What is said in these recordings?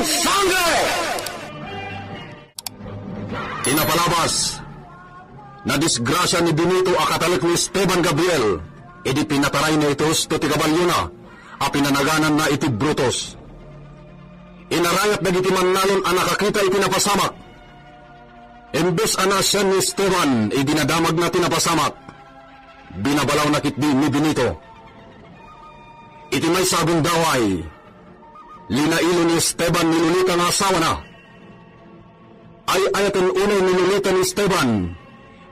sangre! Pinapalabas na disgrasya ni Benito akatalik ni Esteban Gabriel, edi pinataray na itos to tigabalyo na, a pinanaganan na iti Brutus. Inarayat na iti mannalon ang nakakita iti napasamak. Imbes anasyan ni Esteban, idinadamag na tinapasamak. Binabalaw na kitdi ni Benito. Iti may sabong daway, linailo ni Esteban nilulita nga asawa na. Ay ayaton unay nilulita ni Esteban,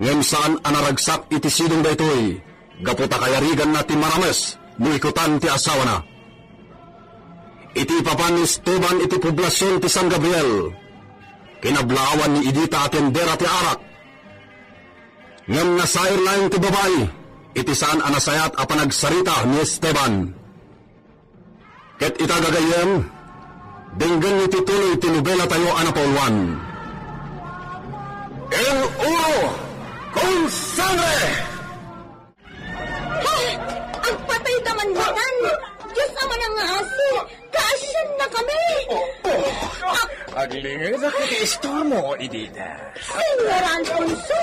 ngem saan anaragsak iti sidong daytoy, gaputa kayarigan na ti marames, muikutan ti asawa na. Iti ipapan ni Esteban iti poblasyon ti San Gabriel, kinablawan ni Idita atendera ti arak. Ngem nasair laing ti babay, iti saan anasayat a panagsarita ni Esteban. Ket itagagayem, denggan iti tuloy tinubela tayo anapolwan. El Uro con Sangre! Ang patay taman-batan! Diyos ama ng asi! Kaasyan na kami! Aglingay na kiti-store mo, Idita. Senyor Alfonso!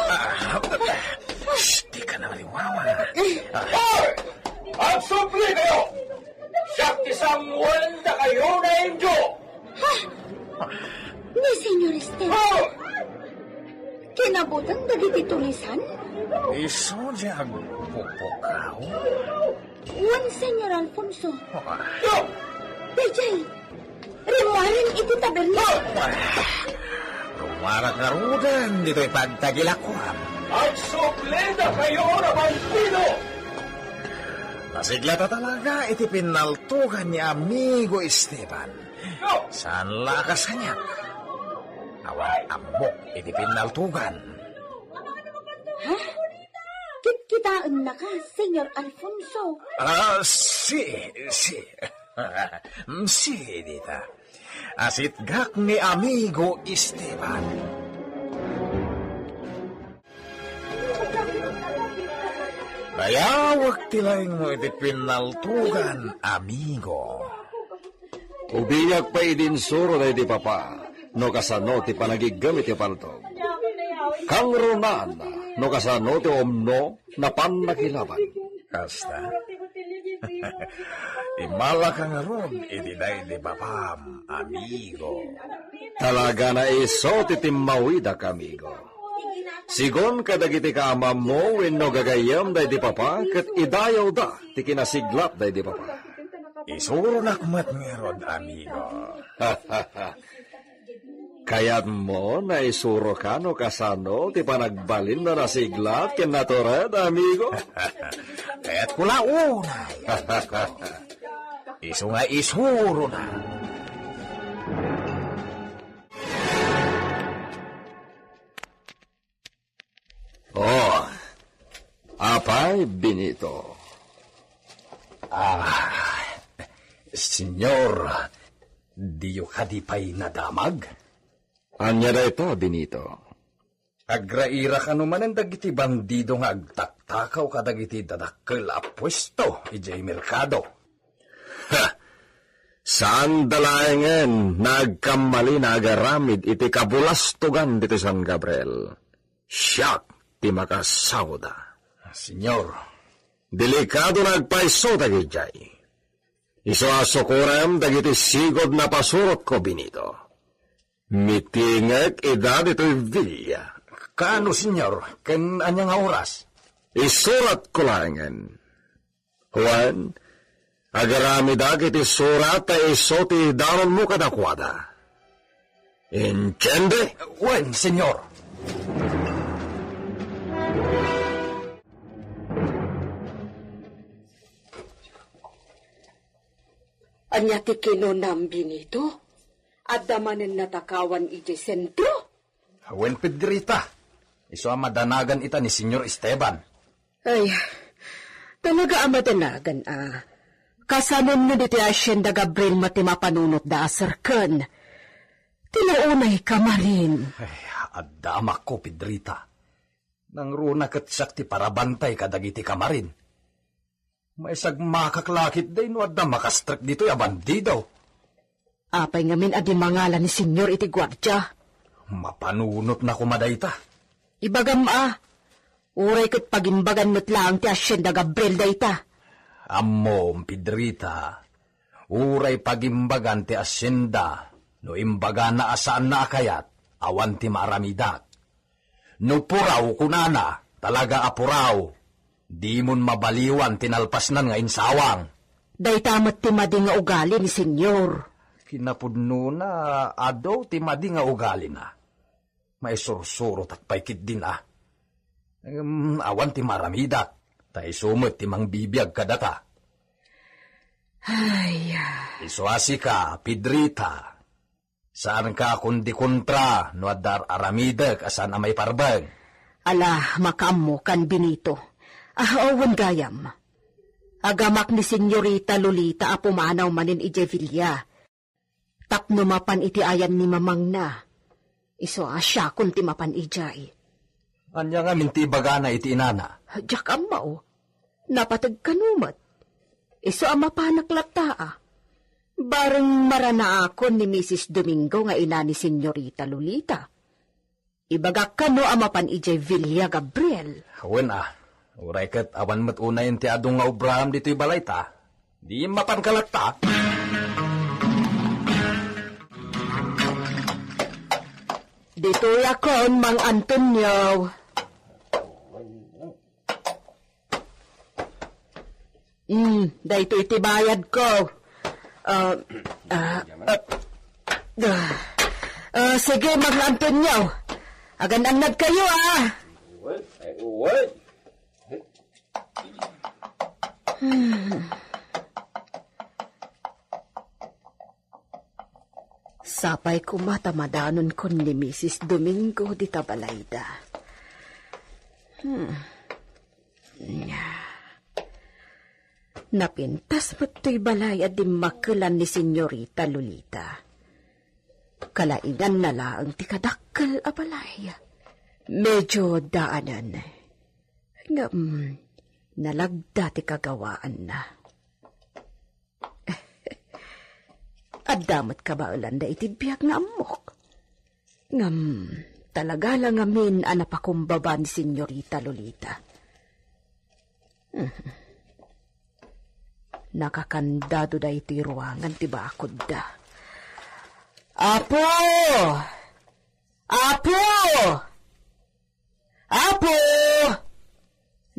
Shh, di ka na maliwawa. Hoy! Ang supli kayo! Sakti Samuel na kayo na Indio! Ni Senyor Esteban? Hoy! Kinabutan dagiti tulisan? Iso diyang pupukaw? Wan Senyor Alfonso. Yo! Dejay! Rimuarin iti taberna! Rumarat na rudan, dito'y pagtagilakuan. Ang supli na kayo na bandido! Nasigla ta talaga iti pinaltugan ni Amigo Esteban. Yo! Saan lakas kanyak? Awan ambok iti pinaltugan. Ha? Kitkitaan na ka, Senyor Alfonso. Si, Dita. Asitgak ni Amigo Esteban. Bayawag tilaing mo iti pinaltugan, Amigo. Ubiyag pa idin suro na iti papa, no kasano ti panagigamit ti paltog. Kang runan, no kasano ti omno na panakilaban. Kasta? Imala ka nga ron, iti day di papam, Amigo. Talaga na iso ti timmawida ka, amigo. Sigon kadagiti ka amam mo, wenno gagayam day di papa, kat idayaw da, ti kinasiglap day di papa. Isuro na kumat ngerod, Amigo. Kayat mo na isuro ka no kasano, ti panagbalin na nasiglat, kinatured, amigo. Kaya't kulauna. Iso nga isuro na. Oh, apay Benito. Senyor, diyo kadipay nadamag? Anya da ito, Benito? Agraira ka naman ang dagiti bandido nga agtaktakaw ka dagiti dadakkel a pwesto, ijay merkado. Saan dalaengen nagkamali na agaramid iti kabulastugan dito San Gabriel? Siyak ti makasawda. Senyor, Delikado nagpaiso dagijay. Iso asukurem dagiti sigod na pasurot ko, Benito. Mitingek edad ito'y vilya. kaano senyor, ken anyang oras? Isurat ko langen. Juan, agarami dagiti surat ta iso ti daron mo kadakwada. Entiende? Wen, senyor. Anya ti kilo nam Benito, at damanen natakawan iti sentro. Wen, Pedrita. Iso ang madanagan ita ni Senyor Esteban. Ay, talaga ang madanagan Kasanon na diti Hacienda Gabriel mati mapanunot da asarkan. Tinuunay ka marin. Ay, adama ko, Pedrita. Nang runa kat sakti para bantay kadagiti kamarin. May sagmakaklakit day no adda makastrak dito ya bandido. Apay ngamin adi mangalan ni senyor iti gwardya. Mapanunot na kumadayta. Ibagam uray kat pagimbagan mo't lang ti Hacienda Gabriel dayta. Ammo, Pedrita, uray pagimbagan ti Hacienda, no imbaga na asaan na akayat, awan ti maramidak. No puraw kunana, talaga apuraw, di mon mabaliwan tinalpasnan nga insawang. Dayta mo't ti madi nga ugali ni senyor. Kinapudno na adaw ti madi nga ugali na. May sursuro takpay kit din awan ti maramidak, tay sumot ti mang bibiyag kadata. Ay, Isuasi ka, Pedrita. Saan ka kundi kontra, no adar aramidak asan amay parbag. ala makamo kan Benito. Awan gayam. Agamak ni Senyorita Lolita apumanaw manin ije Villa. Tapno mapan iti ayan ni mamang na. Iso asya kun ti mapan ijay. Anya nga minti baga na iti inana. Diyak amaw. Napatag kanumat. Iso ang mapanaklat Bareng marana ako ni Mrs. Domingo nga ina ni Senyorita Lolita. Ibagak kano ang mapan ijay Villa Gabriel. Awen uray kat awan mat unayin ti adong nga Abraham dito'y balay ta. Di mapan kalata. Dito'y akon, Mang Antonio. Dahito iti bayad ko. Sige, Mang Antonio. Agan-anad kayo, What? Sapay kumatamadanon kon ni Mrs. Domingo di Tabalayda. Napintas mo't to'y balay at di makulan ni Senyorita Lolita. Kalainan na lang ti kadakkel a balay. Medyo daanan. Nalagda ti kagawaan na. At damot ka ba ulanda iti biyak nga amok? Talaga lang amin anapakumbaba ni Senyorita Lolita. Nakakandado da iti ruangan ti bakod da. Apo! Apo! Apo!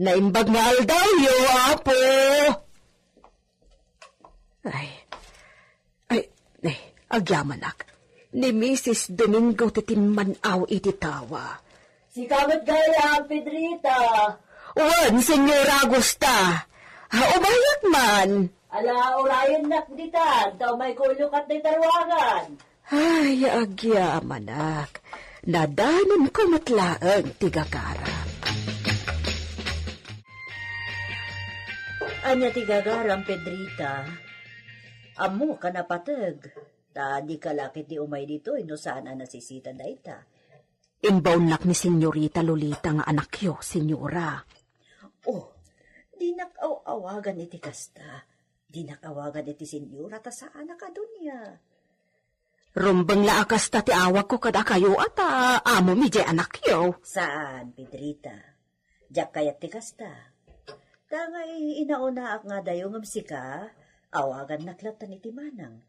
Naimbag na aldawyo, Apo! Ay, agyamanak. Ni Mrs. Domingo titinmanaw iti tawa. Si Kamot Gaya, Pedrita. Wan, Senyora Agusta. Umayak man. Ala, urayon nak dita. Daw may kulukat na tarwagan. Ay, agyamanak. Nadanon ko matlaang tigakara. Anya tigagaram, Pedrita. Amo ka napatag. Ta di ka lakit di umay dito, no saan nasisita da ita. Imbaunak ni Senyorita Lolita nga anak yo, Senyora. Oh, di nakawagan iti kasta. Di nakawagan iti Senyora ta saan ka dunya. Rumbang laakas ta ti awag ko kada kayo at amo mi jay anak yo. Saan, Pedrita? Diyak kayat ti kasta. Tangay inauna ak nga dayo ngamsika, awagan naklatan iti manang.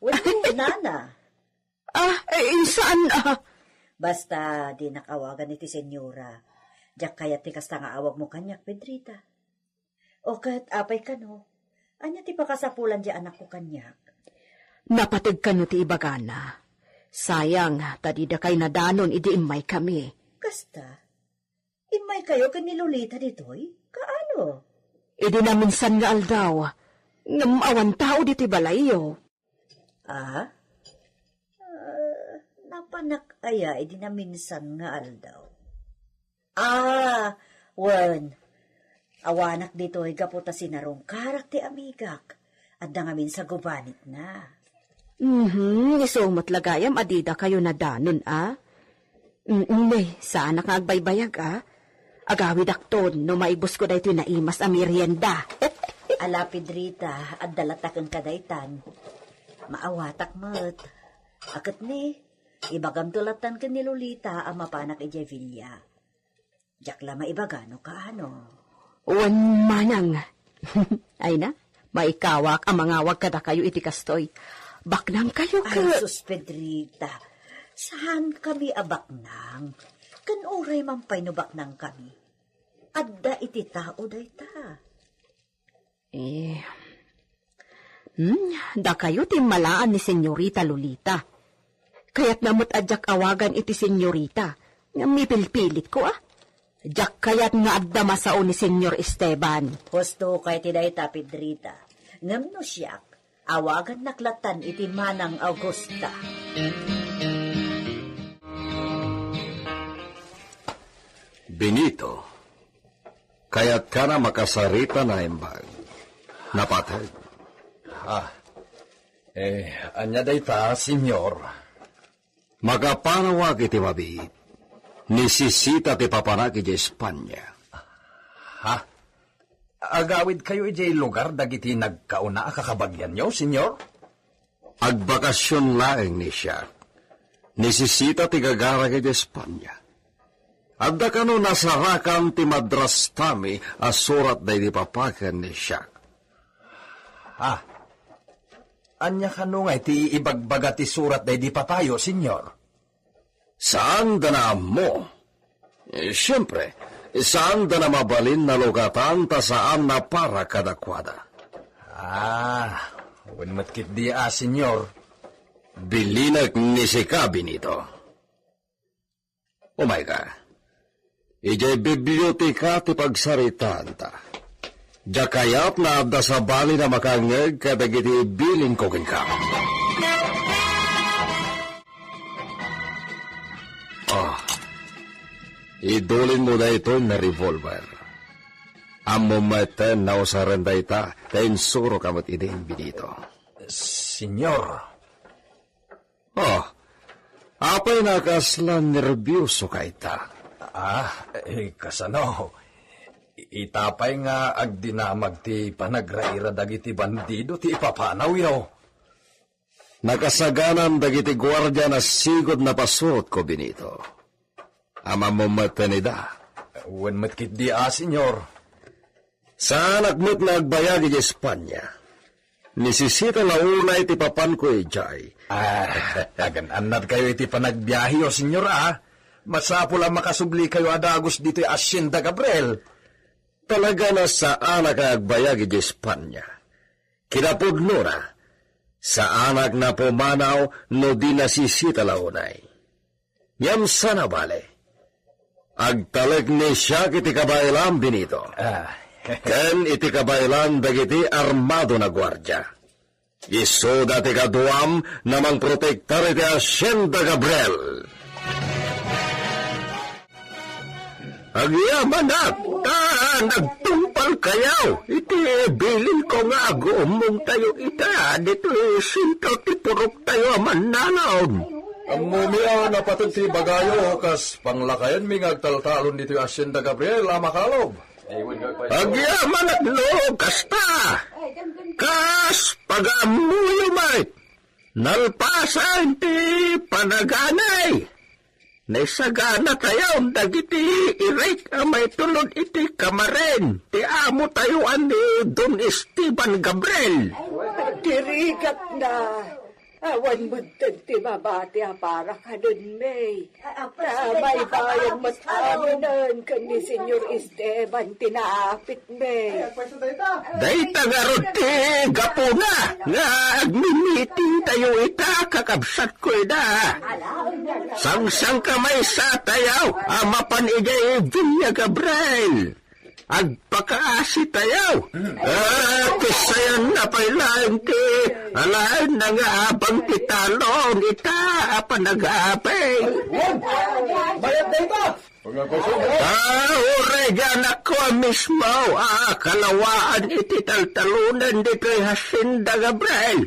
Wala nana. Saan Basta di nakawagan iti Senyora. Diyak kayat ti kasta nga awag mo kanyak, Pedrita. O kat apay ka no, anya ti pakasapulan di anak ko kanyak. Napatig ka no ti ibagana. Sayang, tadida kay nadanon idi imay kami. Kasta, imay kayo kan ni Lolita ditoy? Kaano? Idi na minsan nga aldaw. Ngamawan tao diti balayo. Napanak aya, idi na minsan nga aldaw. Wan. Awanak dito ay gaputa sinarong karak ti amigak. At nangamin sa gubanit na. Isumot lagayam adida kayo na danon, saan ka agbaybayag, Agawid akton, no maibos ko da ito naimas a merienda. Ala, Pedrita, at dalatak ang kadaitan. Maawatak mo't. Akat ni, ibagam tulatan ka ni Lolita ang mapanak ijay Villa. Diyak la maibagano ka ano. Wan manang. Ay na, maikawak ang mga wag kada kayo iti kastoy. Baknang kayo ka. Ay, sus, Pedrita, saan kami abaknang? Kan oray man painubaknang kami. Adda iti tao dayta. Da kayo timmalaan ni Senyorita Lolita. Kaya't namot adyak awagan iti Senyorita. Nga mipilpilit ko Adyak kayat nga adda masao ni Senyor Esteban. Husto kay ti dayta, Pedrita. Ngam no siyak, awagan naklatan iti Manang Augusta. Benito, kaya't ka na makasarita na imbag. Napatay. Anya dayta, senyor. Magapanawag iti mabit. Nisisita ti papanak iti Espanya. Agawid kayo ijay lugar dagiti nagkauna kakabagyan nyo, senyor? Agbakasyon laeng ni siya. Nisisita ti gagarag iti Espanya. Adda kano nasarakan ti madras tami asurat da iti papakan ni siya. Anya kanungay ti ibagbaga ti surat da di papayo, senyor? Saan da na mo? Siyempre, saan da na mabalin na lugatan ta saan na para kadakwada? Unmatkit di senyor. Bilinag ni si Benito. Oh my God. Ijay biblioteka ti pagsaritaan ta. Jakayap na abda sa bali na makangeg kadagiti bilin ko kinka. Idulin mo na ito na revolver. Amo maten na usaran da ita, kain suro kamot ideng Benito. Senyor. Apay nakaslan nervyoso ka ita. Kasano? Itapay nga agdinamag ti panagraira dagiti bandido ti ipapanaw yaw. Nakasaganan dagiti gwardya na sigod na pasot ko, Benito. Ama mo matanida. Unmatkit di senyor. Saan agmut na agbayag iti Espanya? Nisisita na unay ti papan ko ijay. Agan-anad kayo iti panagbiyahe o, senyor, Masapul ang makasubli kayo adagos dito Hacienda Gabriel. Talaga na saan agbayag iti Espanya? Kinapudno na. Saan na pumanaw no di nasisita la unay. Yam sana bale. Agtalag ni siya iti kabaylan, Benito. Ken iti kabaylan dagiti armado na gwardya. Iso dati kaduam namang protektar iti Hacienda Gabriel. Agyaman nagtumpal kayaw. Iti bilin ko nga agumong tayo ita. Dito sinto ti purok tayo mananaon. Ang mumiya na patag ti bagayo kas panglakayan mi ngagtaltalon dito Hacienda Gabriel Makalob. Agyaman no kasta. Kas pagamuyo may. Nalpasan ti panaganay. Naisagana tayo dagiti irek may tulod iti kamaren. Ti amo tayo ni Don Esteban Gabriel. Dirigat na. Awan mo ti mabati para ka dun, May. May bayan mo't aminan ka ni Senyor Esteban tinaapit, May. Dayta nga roti, gapuna, nga agmimiting tayo ita, kakabsat ko ida. Sang-sang kamay sa tayaw, amapan igay Villa Gabriel. Agpakaasi tayaw. Kisayan na pailan ti. Alain na nga abang titalong ita panag-aapay. Bayad na ito! Uregan ako mismo. Kalawaan iti taltalunan dito Hacienda Gabriel.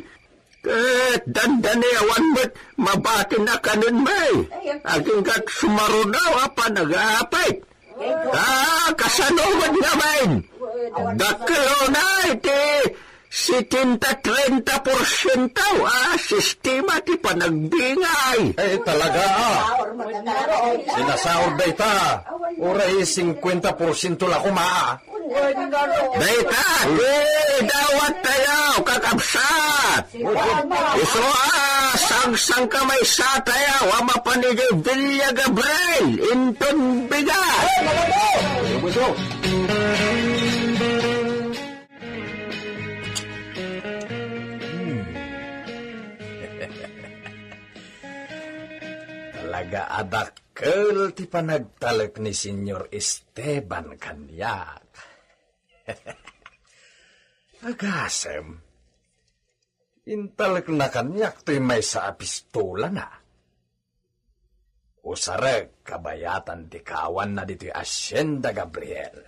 Dandani awan mo't mabati na kanun may. Aging kat sumarunaw panag-aapay. Kasanuhod naman. Daklo na iti 70-30% sistema ti panagbingay. Ay, talaga Sinasaor da ita. Uray 50% la kuma. Dayta, dawat tayo, kakabsat. Iso sangsang kamay sa tayo, ama panigay Villa Gabriel, inton bigat. Talaga adakkel ti panagtalek ni Senyor Esteban kanyak. Agasem, intalek na kanyak to'y may sa pistola na. Usarek kabayatan ti kawan na dito'y Hacienda Gabriel.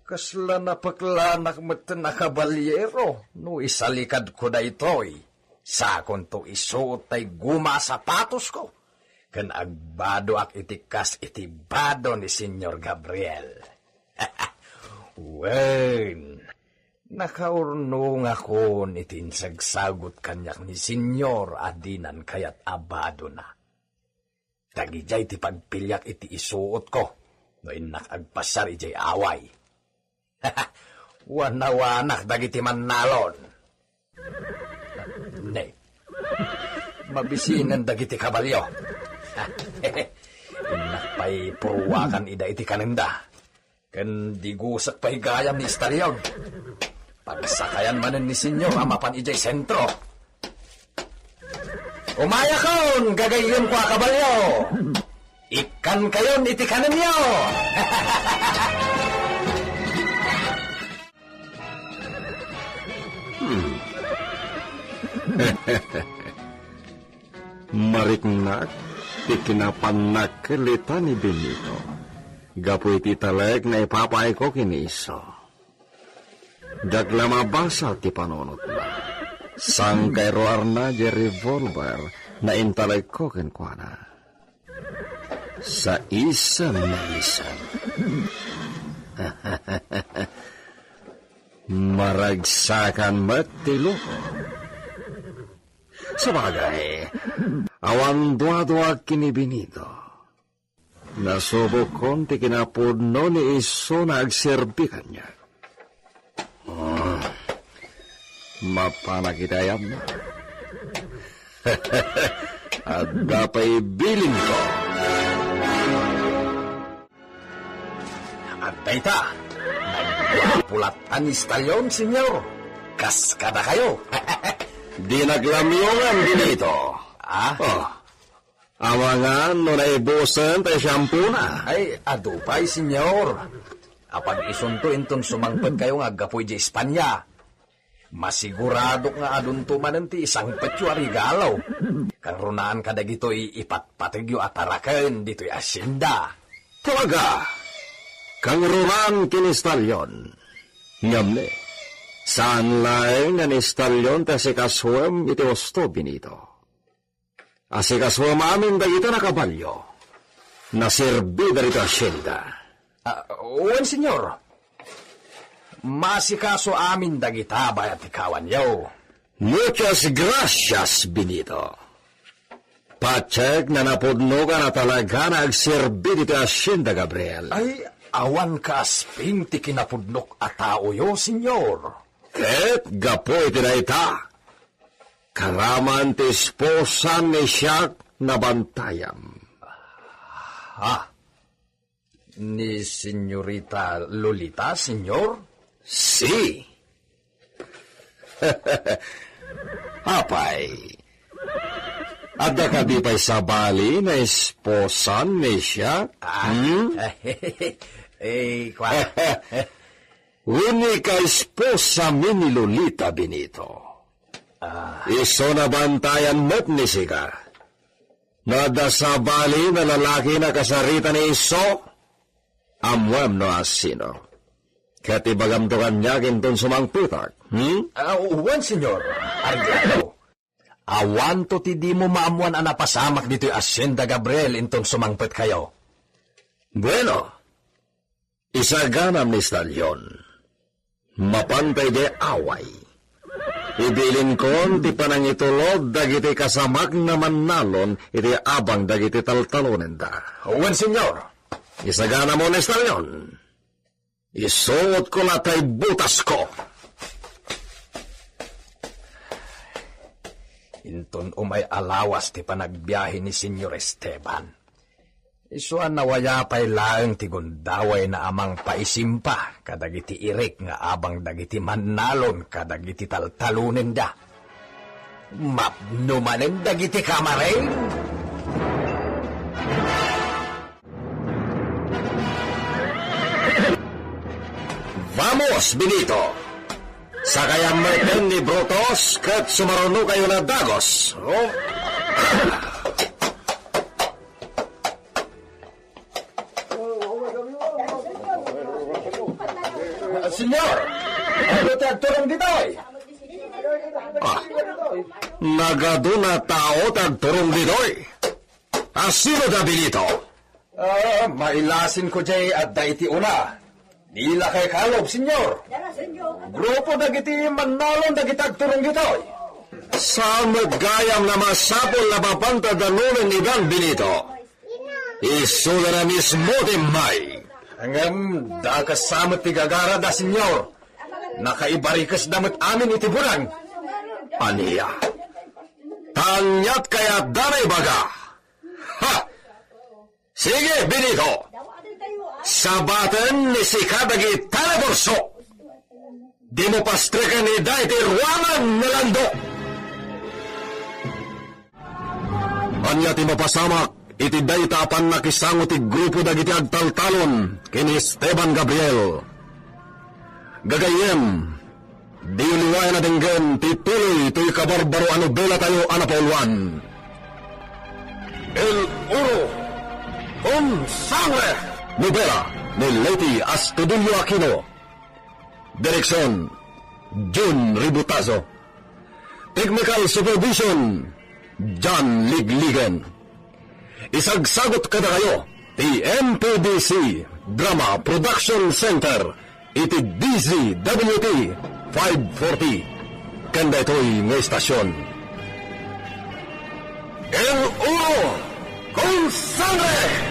Kasla na paklanak matan na kabalyero, no isalikad ko na ito'y. Sakon to isuot tay guma sapatos ko. Kan agbado ak itikas itibado ni Senyor Gabriel. Wen, nakaurnong ako nitinsagsagot kanyak ni Senyor adinan kayat abado na. Tagijay ti pagpilyak iti isuot ko. No inak agpasar ijay away. Wanawanak dagiti mannalon. Ne, mabisinan dagiti kabalyo. Inakpay puruwakan ida iti kanenda. Ken digusak pa'y gayam ni istaryon. Pagsakayan manen ni Senyor amapan ijay sentro. Umaya kon, gagayon ko kabalyo. Ikan kayon iti kanan niyo. Mariknak, ikinapanak kelita ni Benito. Gapu iti taleg na ipapay ko kiniso. Dagla mabasa ti panunot na. Sang kay roar na di revolver na intaleg ko kenkwana. Sa isang na isang. Maragsakan matilo. Sabagay, awan dua-dua kini Benito. Nasubok kon ti kinapudno ni iso na agserbi kanya. Mapanakitayam na. At dapay bilin ko. At dayta, nagpulatan ni Stalyon, Senyor. Kaskada kayo. Di naglamyongan Benito. Awangan no naibusan tayo shampoo na. Ay, adupay, Senyor. Apag isunto inton sumangpad kayo nga gapoy di Espanya. Masigurado nga adunto mananti isang petyo arigalaw. Karunaan ka dagito'y ipatpatigyo at araken dito'y Hacienda. Talaga, kang ruran kinistalyon. Ngamne, saan laeng nga nistalyon ta si kaswem iti wasto Benito. Asi kaswem amin dagito na kabalyo. Nasirbi darito Hacienda. Uwan, Senyor. Masikaso amin dagita bayat ikawan yaw. Muchas gracias, Benito. Patsek na napudno ka na talaga na agserbi dito Hacienda, Gabriel. Ay, awan ka asping ti kinapudnok a tao yo, Senyor. Ket gapoy tinayta. Karaman ti esposan ni siyak na bantayam. Ni Senyorita Lolita, Senyor? Si. Apay. Ada ka di pa'y sabali na esposan ni siya? Kwa. Uni ka esposa mi ni Lolita, Benito. Iso na bantayan mo't ni Siga. Nada sabali na lalaki na kasarita ni iso, amwam no asino. Kati bagam to kanyakin ton sumangputak. Uwan, Senyor. Argano. Awan to ti di mo maamuan ang napasamak dito'y Hacienda Gabriel inton sumangpet kayo. Bueno, Isaganam ni Stalyon. Mapantay de away. Ibilin kon ti panangitulod dagiti kasamak na mannalon iti abang dagiti taltalonen da. Uwan, senyor. Isagana mo ni Stalyon. Isuot ko latay butas ko. Inton umay alawas ti panagbiyahe ni Senyor Esteban. Isuan nawaya pa'y laeng ti gundaway na amang paisimpa kadagiti irik nga abang dagiti mannalon kadagiti taltalunen da. Mapnumanen dagiti kamareng. Vamos, Benito! Sa kayang merten ni Brutos, kat sumaruno kayo na dagos. Oh. Senyor! Ano ti agturong ditoy? Nagaduna tao tagturong ditoy. Asino da, Benito? Mailasin ko jay at daiti una. Nila kay kalob, senyor. Grupo dagiti mannalon dagiti agturong ditoy. Sa magayam na masapol na papanta danunan ni Dan, Benito. Isuda na mismo timay. Hanggang da kasama ti gagara da, senyor. Nakaibarikas damat amin iti bulan. Aniya. Tanyat kaya danay baga. Ha! Sige, Benito. Sabaten ni si kadagi talaborso. Di mo pastrekan ni daiti ruangan na lando. Anya ti mapasamak, iti daytapan nakisango ti grupo dagiti agtaltalon kini Esteban Gabriel. Gagayem, di uliwayan na dinggan ti tuloy to'y kabarbaro ano bela tayo anapaulwan. El Oro, con sangre! Novela ni Lady Astudillo Aquino. Direksyon, June Ributazo. Technical Supervision, John Ligligan. Isagsagot kada kayo, ti MPDC Drama Production Center, iti DZWT 540. Kanda ito'y ng estasyon. El Uro, con sangre!